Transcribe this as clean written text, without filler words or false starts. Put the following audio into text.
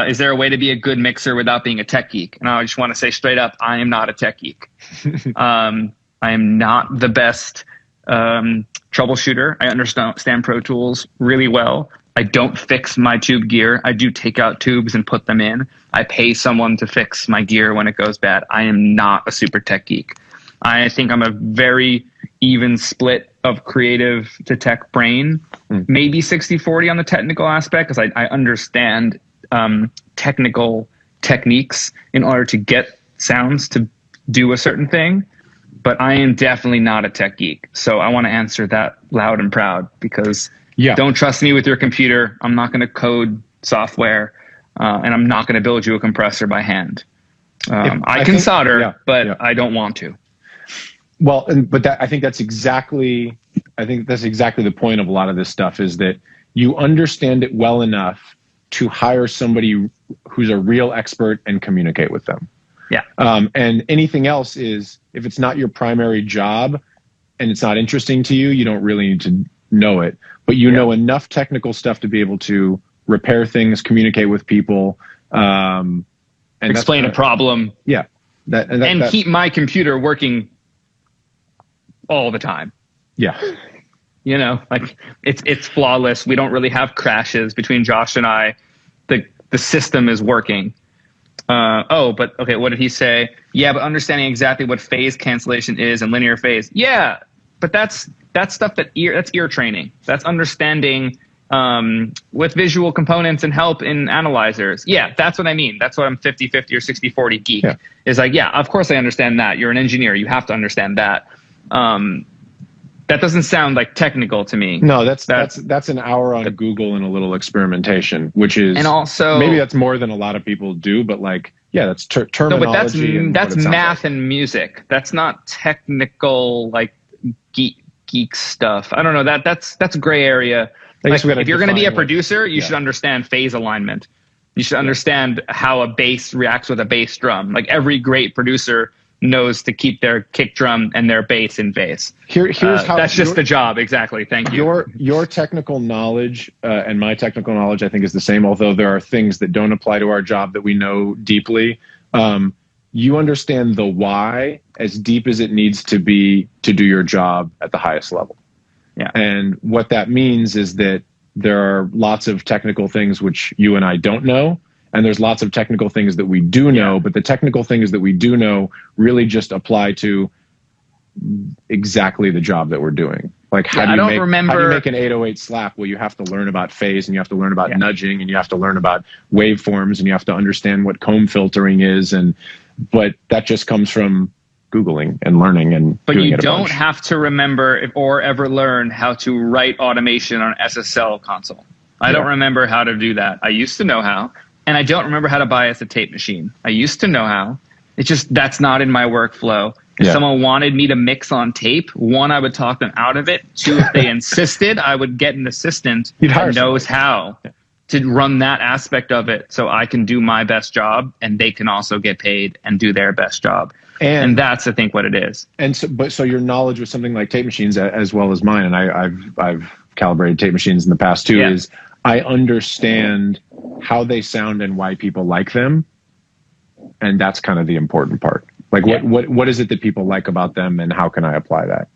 is there a way to be a good mixer without being a tech geek? And I just want to say straight up, I am not a tech geek. I am not the best troubleshooter. I understand Pro Tools really well. I don't fix my tube gear. I do take out tubes and put them in. I pay someone to fix my gear when it goes bad. I am not a super tech geek. I think I'm a very even split of creative to tech brain, maybe 60-40 on the technical aspect, because I understand technical techniques in order to get sounds to do a certain thing. But I am definitely not a tech geek. So I want to answer that loud and proud, because don't trust me with your computer. I'm not going to code software, and I'm not going to build you a compressor by hand. I can solder, but I don't want to. Well, but I think that's exactly the point of a lot of this stuff, is that you understand it well enough to hire somebody who's a real expert and communicate with them. Yeah. And anything else is, if it's not your primary job and it's not interesting to you, you don't really need to know it. But you know enough technical stuff to be able to repair things, communicate with people, and explain a problem. Yeah. And keep my computer working all the time. Yeah. You know, like it's flawless. We don't really have crashes between Josh and I. The system is working. But okay, what did he say? Yeah, but understanding exactly what phase cancellation is and linear phase. Yeah, but that's stuff that's ear training. That's understanding with visual components and help in analyzers. Yeah, that's what I mean. That's what I'm 50-50 or 60-40 geek. Yeah. Is like, yeah, of course I understand that. You're an engineer. You have to understand that. That doesn't sound like technical to me. No, that's an hour on Google and a little experimentation, which is, and also maybe that's more than a lot of people do, but like, yeah, that's terminology. No, but that's math and music. That's not technical, like geek stuff. I don't know. That's a gray area. Like, if you're going to be a producer, you should understand phase alignment. You should understand how a bass reacts with a bass drum. Like every great producer knows to keep their kick drum and their bass in phase. Here's how that's just the job. Exactly. Thank you. Your technical knowledge and my technical knowledge, I think, is the same, although there are things that don't apply to our job that we know deeply. You understand the why as deep as it needs to be to do your job at the highest level. Yeah. And what that means is that there are lots of technical things which you and I don't know. And there's lots of technical things that we do know, but the technical things that we do know really just apply to exactly the job that we're doing. Like how do you make an 808 slap? Well, you have to learn about phase, and you have to learn about nudging, and you have to learn about waveforms, and you have to understand what comb filtering is. But that just comes from Googling and learning and But you don't have to remember or ever learn how to write automation on an SSL console. I don't remember how to do that. I used to know how. And I don't remember how to bias a tape machine. I used to know how. It's just that's not in my workflow. If someone wanted me to mix on tape, one, I would talk them out of it. Two, if they insisted, I would get an assistant that knows how to run that aspect of it so I can do my best job and they can also get paid and do their best job. And that's, I think, what it is. And so your knowledge with something like tape machines as well as mine, and I've calibrated tape machines in the past too, is I understand how they sound and why people like them. And that's kind of the important part. Like what is it that people like about them, and how can I apply that?